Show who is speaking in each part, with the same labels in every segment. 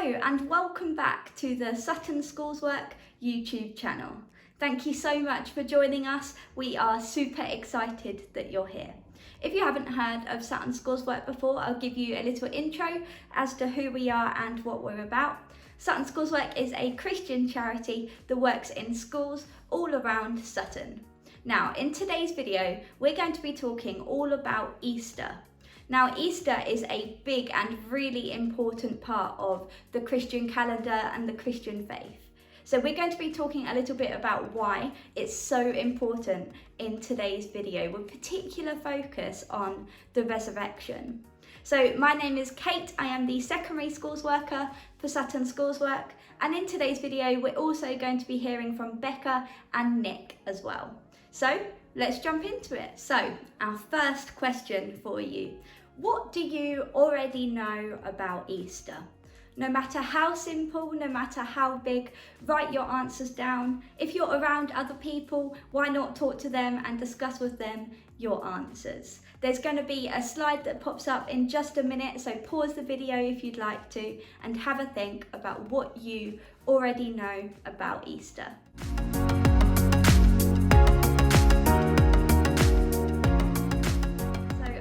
Speaker 1: Hello and welcome back to the Sutton Schoolswork YouTube channel. Thank you so much for joining us. We are super excited that you're here. If you haven't heard of Sutton Schoolswork before, I'll give you a little intro as to who we are and what we're about. Sutton Schoolswork is a Christian charity that works in schools all around Sutton. Now, in today's video, we're going to be talking all about Easter. Now, Easter is a big and really important part of the Christian calendar and the Christian faith. So we're going to be talking a little bit about why it's so important in today's video, with particular focus on the resurrection. So my name is Kate, I am the secondary schools worker for Sutton Schoolswork, and in today's video we're also going to be hearing from Beca and Nick as well. So let's jump into it. So our first question for you: what do you already know about Easter? No matter how simple, no matter how big, write your answers down. If you're around other people, why not talk to them and discuss with them your answers? There's going to be a slide that pops up in just a minute, so pause the video if you'd like to and have a think about what you already know about Easter.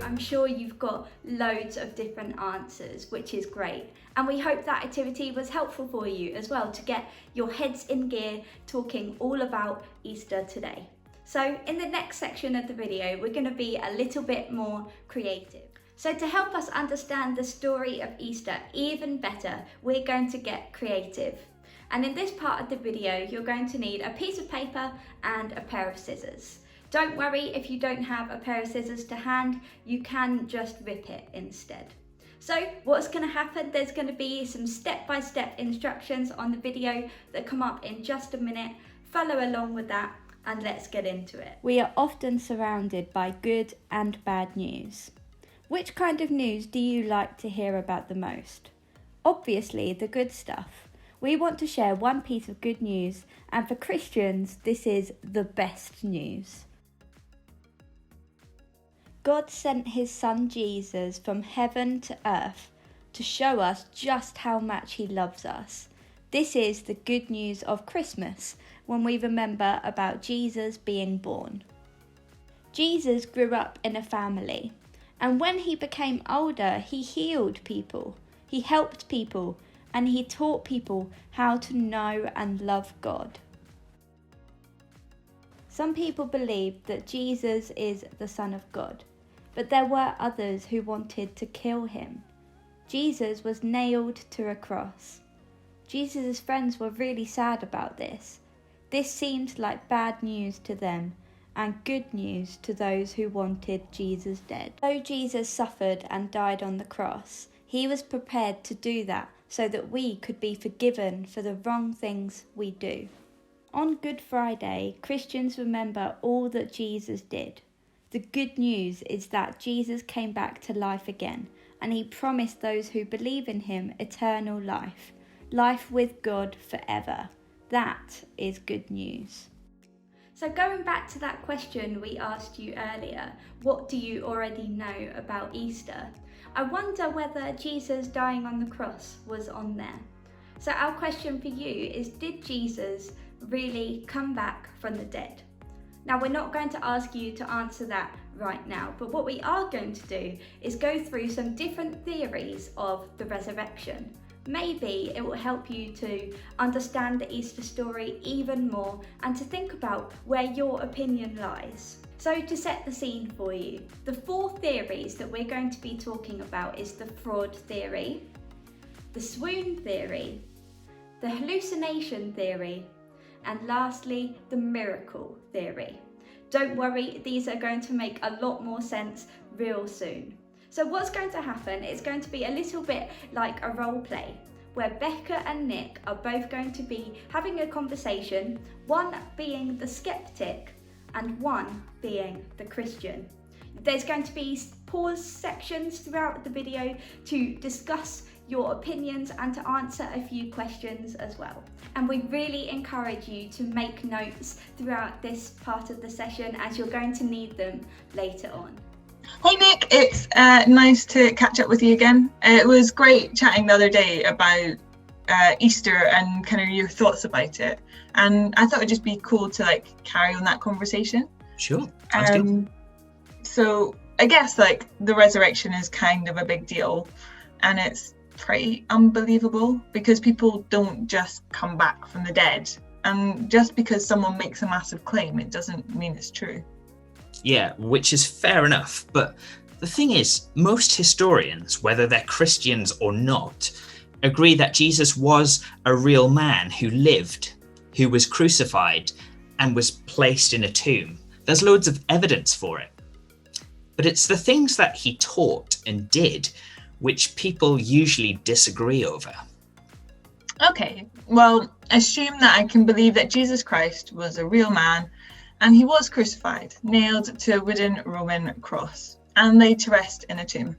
Speaker 1: I'm sure you've got loads of different answers, which is great. And we hope that activity was helpful for you as well, to get your heads in gear talking all about Easter today. So in the next section of the video, we're going to be a little bit more creative. So to help us understand the story of Easter even better, we're going to get creative. And in this part of the video, you're going to need a piece of paper and a pair of scissors. Don't worry if you don't have a pair of scissors to hand, you can just rip it instead. So what's going to happen, there's going to be some step-by-step instructions on the video that come up in just a minute. Follow along with that and let's get into it. We are often surrounded by good and bad news. Which kind of news do you like to hear about the most? Obviously the good stuff. We want to share one piece of good news, and for Christians this is the best news. God sent his son Jesus from heaven to earth to show us just how much he loves us. This is the good news of Christmas, when we remember about Jesus being born. Jesus grew up in a family, and when he became older, he healed people, he helped people, and he taught people how to know and love God. Some people believed that Jesus is the Son of God, but there were others who wanted to kill him. Jesus was nailed to a cross. Jesus' friends were really sad about this. This seemed like bad news to them and good news to those who wanted Jesus dead. Though Jesus suffered and died on the cross, he was prepared to do that so that we could be forgiven for the wrong things we do. On Good Friday, Christians remember all that Jesus did. The good news is that Jesus came back to life again, and he promised those who believe in him eternal life, life with God forever. That is good news. So going back to that question we asked you earlier, what do you already know about Easter? I wonder whether Jesus dying on the cross was on there. So our question for you is, did Jesus really come back from the dead? Now, we're not going to ask you to answer that right now, but what we are going to do is go through some different theories of the resurrection. Maybe it will help you to understand the Easter story even more and to think about where your opinion lies. So to set the scene for you, the 4 theories that we're going to be talking about is the Fraud Theory, the Swoon Theory, the Hallucination Theory, and lastly, the Miracle Theory. Don't worry, these are going to make a lot more sense real soon. So what's going to happen is going to be a little bit like a role play, where Beca and Nick are both going to be having a conversation, one being the skeptic and one being the Christian. There's going to be pause sections throughout the video to discuss your opinions and to answer a few questions as well. And we really encourage you to make notes throughout this part of the session, as you're going to need them later on.
Speaker 2: Hey Nick, it's nice to catch up with you again. It was great chatting the other day about Easter and kind of your thoughts about it. And I thought it'd just be cool to like carry on that conversation.
Speaker 3: Sure, sounds good.
Speaker 2: So I guess like the resurrection is kind of a big deal, and it's pretty unbelievable because people don't just come back from the dead. And just because someone makes a massive claim, it doesn't mean it's true.
Speaker 3: Yeah, which is fair enough. But the thing is, most historians, whether they're Christians or not, agree that Jesus was a real man who lived, who was crucified, and was placed in a tomb. There's loads of evidence for it. But it's the things that he taught and did which people usually disagree over.
Speaker 2: Okay, well, assume that I can believe that Jesus Christ was a real man and he was crucified, nailed to a wooden Roman cross, and laid to rest in a tomb.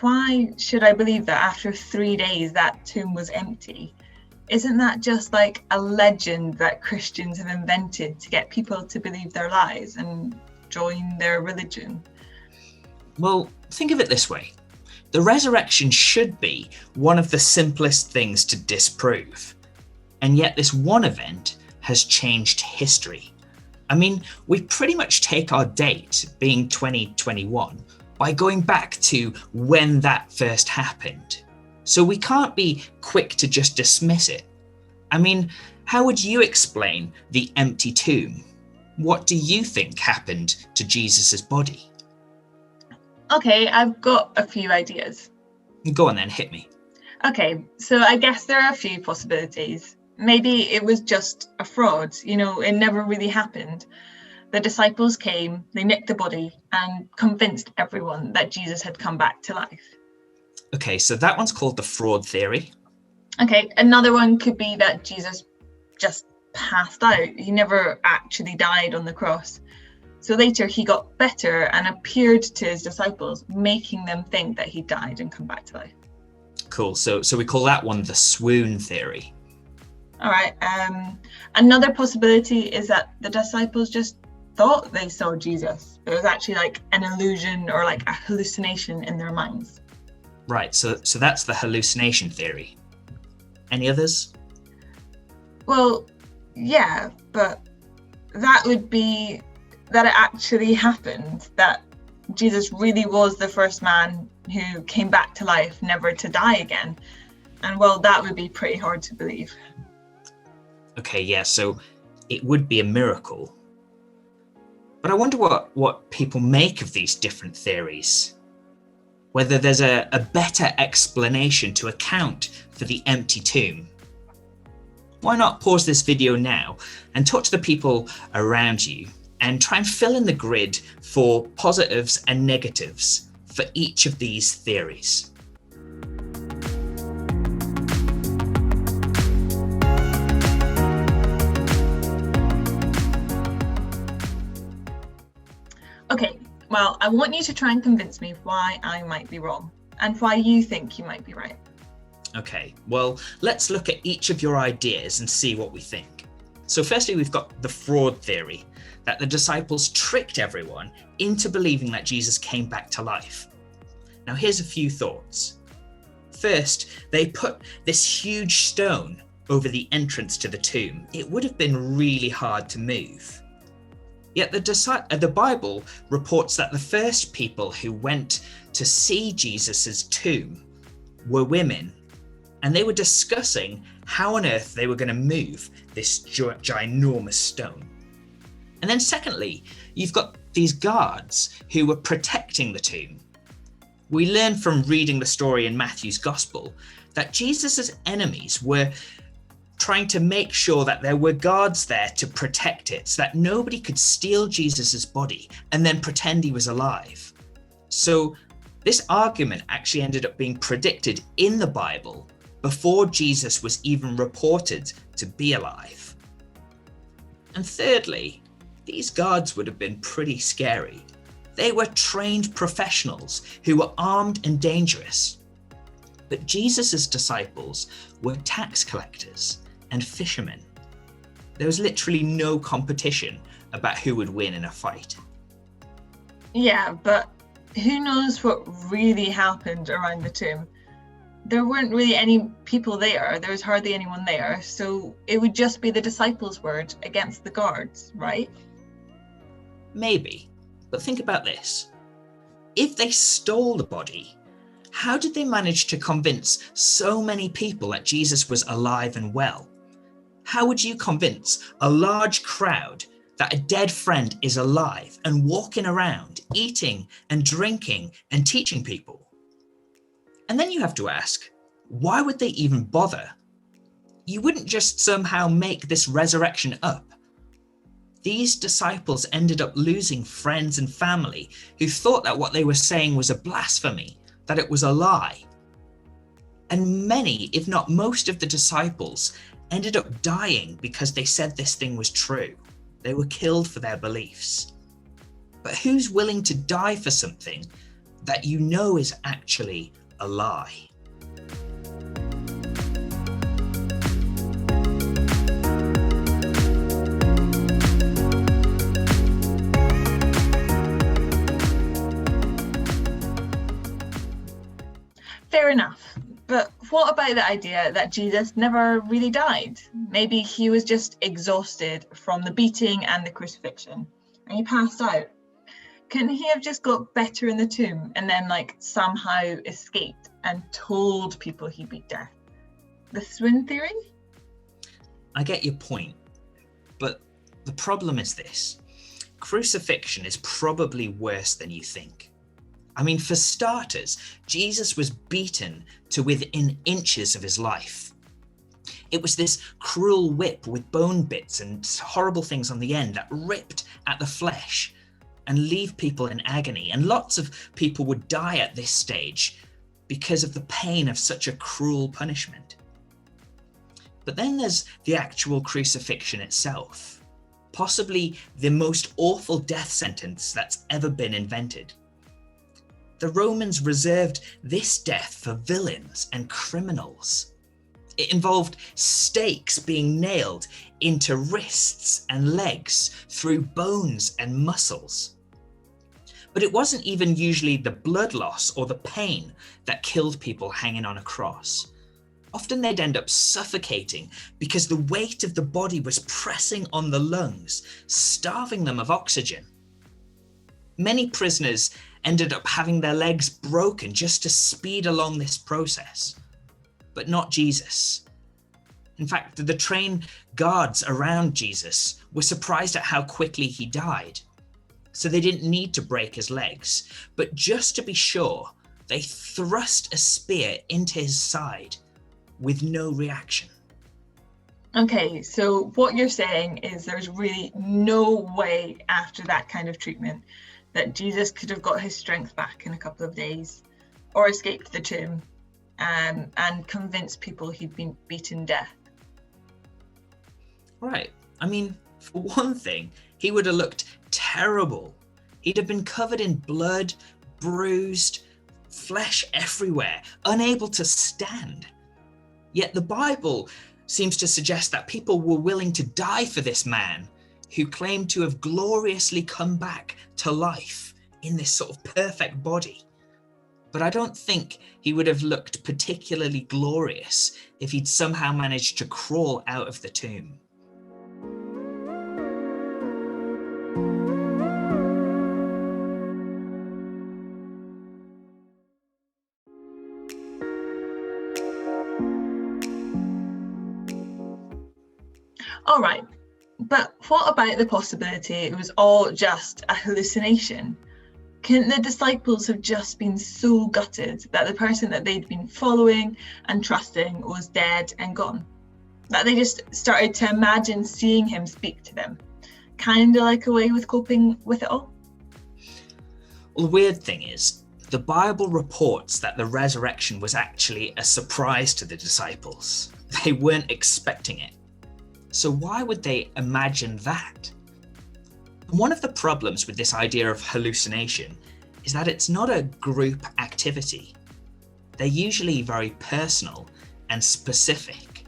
Speaker 2: Why should I believe that after 3 days that tomb was empty? Isn't that just like a legend that Christians have invented to get people to believe their lies and join their religion?
Speaker 3: Well, think of it this way. The resurrection should be one of the simplest things to disprove. And yet this one event has changed history. I mean, we pretty much take our date, being 2021, by going back to when that first happened. So we can't be quick to just dismiss it. I mean, how would you explain the empty tomb? What do you think happened to Jesus's body?
Speaker 2: Okay, I've got a few ideas.
Speaker 3: Go on then, hit me.
Speaker 2: Okay, so I guess there are a few possibilities. Maybe it was just a fraud, it never really happened. The disciples came, they nicked the body and convinced everyone that Jesus had come back to life.
Speaker 3: Okay, so that one's called the Fraud Theory.
Speaker 2: Okay, another one could be that Jesus just passed out. He never actually died on the cross. So later he got better and appeared to his disciples, making them think that he died and come back to life.
Speaker 3: Cool, so we call that one the Swoon Theory.
Speaker 2: All right, another possibility is that the disciples just thought they saw Jesus. It was actually like an illusion or like a hallucination in their minds.
Speaker 3: Right, so that's the Hallucination Theory. Any others?
Speaker 2: Well, yeah, but that would be that it actually happened, that Jesus really was the first man who came back to life, never to die again. And well, that would be pretty hard to believe.
Speaker 3: Okay, yeah, so it would be a miracle. But I wonder what people make of these different theories. Whether there's a better explanation to account for the empty tomb. Why not pause this video now and talk to the people around you and try and fill in the grid for positives and negatives for each of these theories.
Speaker 2: Okay, well, I want you to try and convince me why I might be wrong and why you think you might be right.
Speaker 3: Okay, well, let's look at each of your ideas and see what we think. So firstly, we've got the fraud theory, that the disciples tricked everyone into believing that Jesus came back to life. Now here's a few thoughts. First, they put this huge stone over the entrance to the tomb. It would have been really hard to move. Yet the Bible reports that the first people who went to see Jesus's tomb were women, and they were discussing how on earth they were going to move this ginormous stone. And then secondly, you've got these guards who were protecting the tomb. We learn from reading the story in Matthew's Gospel that Jesus's enemies were trying to make sure that there were guards there to protect it so that nobody could steal Jesus's body and then pretend he was alive. So this argument actually ended up being predicted in the Bible before Jesus was even reported to be alive. And thirdly, these guards would have been pretty scary. They were trained professionals who were armed and dangerous. But Jesus's disciples were tax collectors and fishermen. There was literally no competition about who would win in a fight.
Speaker 2: Yeah, but who knows what really happened around the tomb? there weren't really any people there. There was hardly anyone there. So it would just be the disciples' word against the guards, right?
Speaker 3: Maybe, but think about this. If they stole the body, how did they manage to convince so many people that Jesus was alive and well? How would you convince a large crowd that a dead friend is alive and walking around, eating and drinking and teaching people? And then you have to ask, why would they even bother? You wouldn't just somehow make this resurrection up. These disciples ended up losing friends and family who thought that what they were saying was a blasphemy, that it was a lie. And many, if not most of the disciples, ended up dying because they said this thing was true. They were killed for their beliefs. But who's willing to die for something that you know is actually a lie?
Speaker 2: Fair enough. But what about the idea that Jesus never really died? Maybe he was just exhausted from the beating and the crucifixion, and he passed out. Couldn't he have just got better in the tomb and then somehow escaped and told people he beat death? The Swoon Theory?
Speaker 3: I get your point, but the problem is this. Crucifixion is probably worse than you think. I mean, for starters, Jesus was beaten to within inches of his life. It was this cruel whip with bone bits and horrible things on the end that ripped at the flesh and leave people in agony. And lots of people would die at this stage because of the pain of such a cruel punishment. But then there's the actual crucifixion itself, possibly the most awful death sentence that's ever been invented. The Romans reserved this death for villains and criminals. It involved stakes being nailed into wrists and legs through bones and muscles. But it wasn't even usually the blood loss or the pain that killed people hanging on a cross. Often they'd end up suffocating because the weight of the body was pressing on the lungs, starving them of oxygen. Many prisoners ended up having their legs broken just to speed along this process. But not Jesus. In fact, the trained guards around Jesus were surprised at how quickly he died. So they didn't need to break his legs, but just to be sure, they thrust a spear into his side with no reaction.
Speaker 2: Okay, so what you're saying is there's really no way after that kind of treatment that Jesus could have got his strength back in a couple of days or escaped the tomb and convinced people he'd been beaten death.
Speaker 3: Right. I mean, for one thing, he would have looked terrible. He'd have been covered in blood, bruised, flesh everywhere, unable to stand. Yet the Bible seems to suggest that people were willing to die for this man who claimed to have gloriously come back to life in this sort of perfect body. But I don't think he would have looked particularly glorious if he'd somehow managed to crawl out of the tomb.
Speaker 2: All right, but what about the possibility it was all just a hallucination? Couldn't the disciples have just been so gutted that the person that they'd been following and trusting was dead and gone? That they just started to imagine seeing him speak to them? Kind of like a way with coping with it all?
Speaker 3: Well, the weird thing is, the Bible reports that the resurrection was actually a surprise to the disciples. They weren't expecting it. So why would they imagine that? One of the problems with this idea of hallucination is that it's not a group activity. They're usually very personal and specific.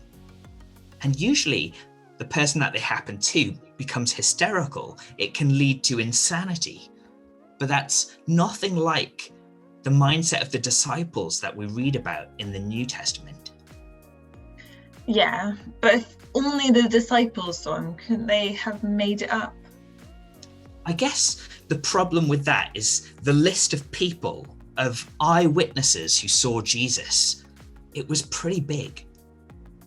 Speaker 3: And usually the person that they happen to becomes hysterical. It can lead to insanity. But that's nothing like the mindset of the disciples that we read about in the New Testament.
Speaker 2: Yeah, but if only the disciples saw him, couldn't they have made it up?
Speaker 3: I guess the problem with that is the list of people, of eyewitnesses who saw Jesus. It was pretty big.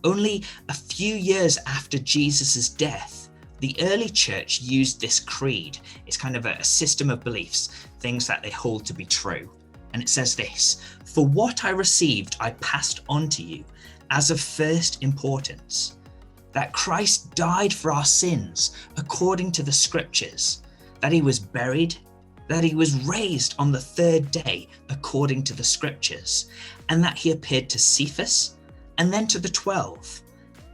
Speaker 3: Only a few years after Jesus' death, the early church used this creed. It's kind of a system of beliefs, things that they hold to be true. And it says this: "For what I received, I passed on to you as of first importance, that Christ died for our sins according to the scriptures, that he was buried, that he was raised on the third day according to the scriptures, and that he appeared to Cephas, and then to the 12.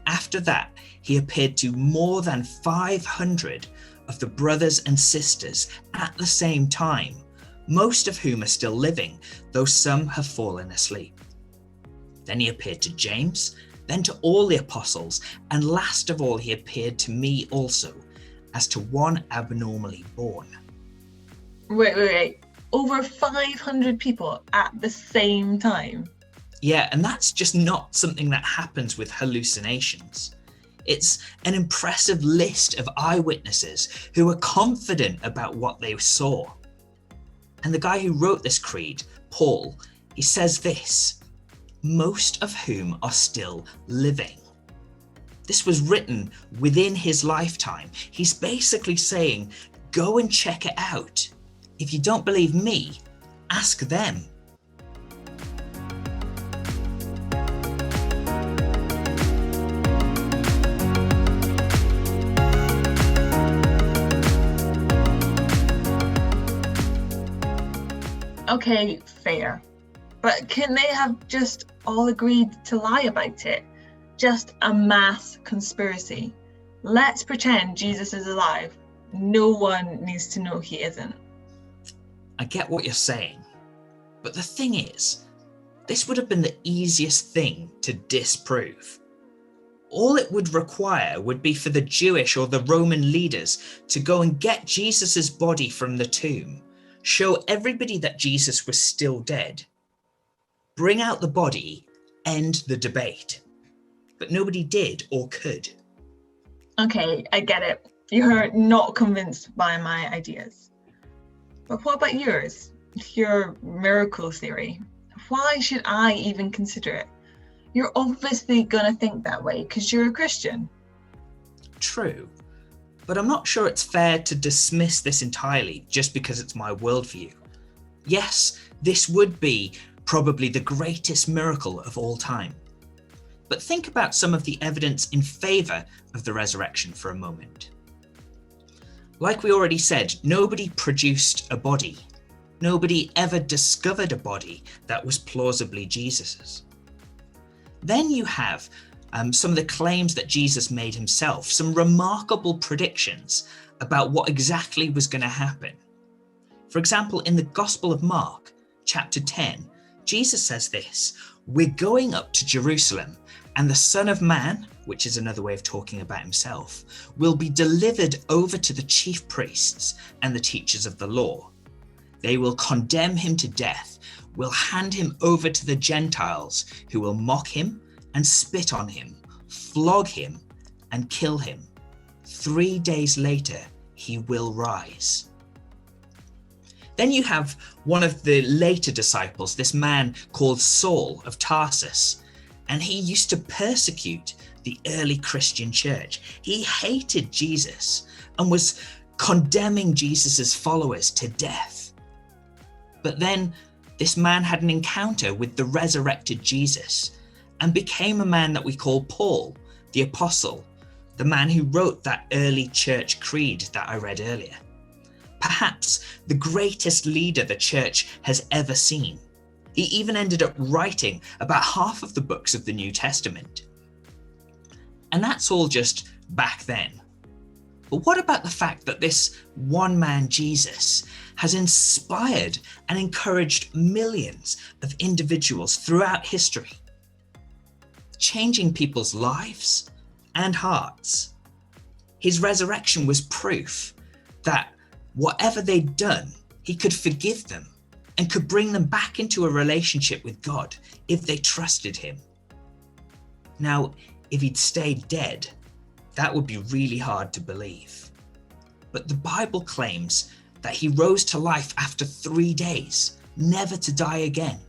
Speaker 3: After that, he appeared to more than 500 of the brothers and sisters at the same time, most of whom are still living, though some have fallen asleep. Then he appeared to James, then to all the apostles, and last of all he appeared to me also, as to one abnormally born."
Speaker 2: Wait. Over 500 people at the same time?
Speaker 3: Yeah, and that's just not something that happens with hallucinations. It's an impressive list of eyewitnesses who are confident about what they saw. And the guy who wrote this creed, Paul, he says this: "Most of whom are still living." This was written within his lifetime. He's basically saying, go and check it out. If you don't believe me, ask them.
Speaker 2: Okay, fair. But can they have just all agreed to lie about it? Just a mass conspiracy. Let's pretend Jesus is alive. No one needs to know he isn't.
Speaker 3: I get what you're saying, but the thing is, this would have been the easiest thing to disprove. All it would require would be for the Jewish or the Roman leaders to go and get Jesus's body from the tomb, show everybody that Jesus was still dead, bring out the body, end the debate. But nobody did or could.
Speaker 2: Okay, I get it. You're not convinced by my ideas. But what about yours? Your miracle theory? Why should I even consider it? You're obviously gonna think that way because you're a Christian.
Speaker 3: True, but I'm not sure it's fair to dismiss this entirely just because it's my worldview. Yes, this would be probably the greatest miracle of all time. But think about some of the evidence in favour of the resurrection for a moment. Like we already said, nobody produced a body. Nobody ever discovered a body that was plausibly Jesus's. Then you have some of the claims that Jesus made himself, some remarkable predictions about what exactly was going to happen. For example, in the Gospel of Mark, chapter 10, Jesus says this: "We're going up to Jerusalem, and the Son of Man," which is another way of talking about himself, "will be delivered over to the chief priests and the teachers of the law. They will condemn him to death, will hand him over to the Gentiles, who will mock him and spit on him, flog him and kill him. 3 days later, he will rise." Then you have one of the later disciples, this man called Saul of Tarsus, and he used to persecute the early Christian church. He hated Jesus and was condemning Jesus's followers to death. But then this man had an encounter with the resurrected Jesus and became a man that we call Paul, the apostle, the man who wrote that early church creed that I read earlier. Perhaps the greatest leader the church has ever seen. He even ended up writing about half of the books of the New Testament. And that's all just back then. But what about the fact that this one man, Jesus, has inspired and encouraged millions of individuals throughout history, changing people's lives and hearts? His resurrection was proof that whatever they'd done, he could forgive them and could bring them back into a relationship with God if they trusted him. Now, if he'd stayed dead, that would be really hard to believe. But the Bible claims that he rose to life after 3 days, never to die again.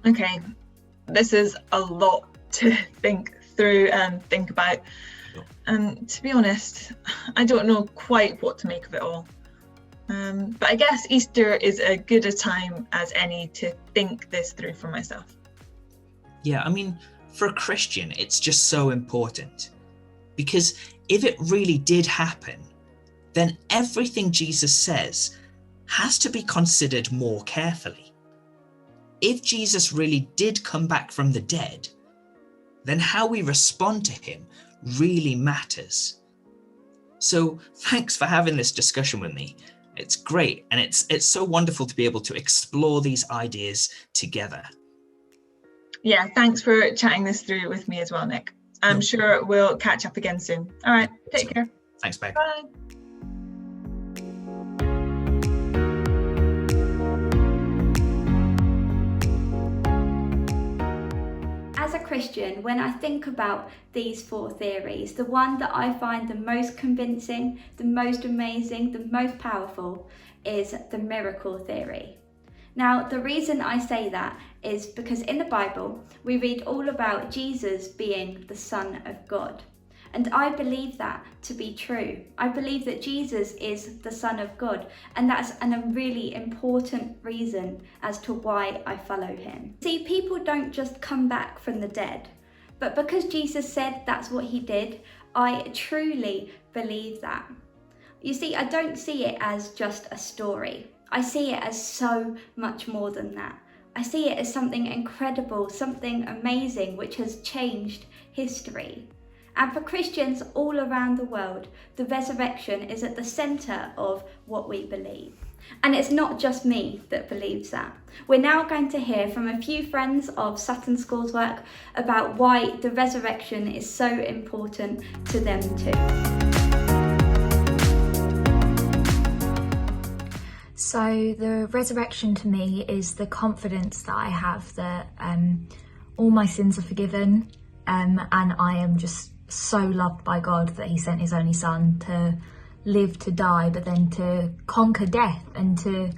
Speaker 2: Okay, this is a lot to think through and think about. And to be honest, I don't know quite what to make of it all. But I guess Easter is as good a time as any to think this through for myself.
Speaker 3: Yeah, I mean, for a Christian, it's just so important. Because if it really did happen, then everything Jesus says has to be considered more carefully. If Jesus really did come back from the dead, then how we respond to him really matters. So thanks for having this discussion with me. It's great, and it's so wonderful to be able to explore these ideas together.
Speaker 2: Yeah, thanks for chatting this through with me as well, Nick. I'm sure we'll catch up again soon. All right, take care.
Speaker 3: Thanks, Beca.
Speaker 2: Bye.
Speaker 1: As a Christian, when I think about these 4 theories, the one that I find the most convincing, the most amazing, the most powerful is the miracle theory. Now, the reason I say that is because in the Bible, we read all about Jesus being the Son of God. And I believe that to be true. I believe that Jesus is the Son of God, and that's a really important reason as to why I follow him. See, people don't just come back from the dead, but because Jesus said that's what he did, I truly believe that. You see, I don't see it as just a story. I see it as so much more than that. I see it as something incredible, something amazing, which has changed history. And for Christians all around the world, the resurrection is at the centre of what we believe. And it's not just me that believes that. We're now going to hear from a few friends of Sutton Schoolswork about why the resurrection is so important to them too.
Speaker 4: So the resurrection to me is the confidence that I have that all my sins are forgiven, and I am just so loved by God that he sent his only son to live, to die, but then to conquer death and to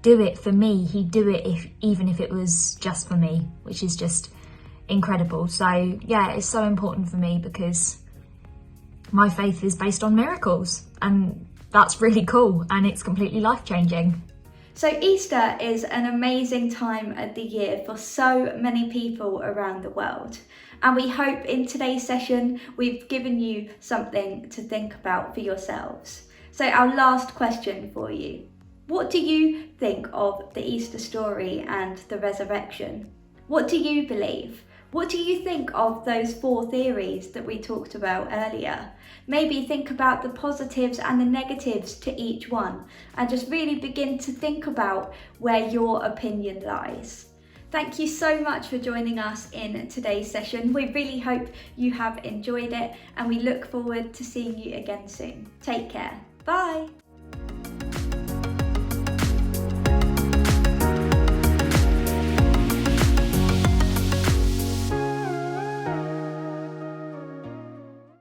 Speaker 4: do it for me. He'd do it even if it was just for me, which is just incredible. So yeah, it's so important for me because my faith is based on miracles, and that's really cool, and it's completely life-changing.
Speaker 1: So Easter is an amazing time of the year for so many people around the world. And we hope in today's session, we've given you something to think about for yourselves. So our last question for you. What do you think of the Easter story and the resurrection? What do you believe? What do you think of those 4 theories that we talked about earlier? Maybe think about the positives and the negatives to each one, and just really begin to think about where your opinion lies. Thank you so much for joining us in today's session. We really hope you have enjoyed it, and we look forward to seeing you again soon. Take care. Bye.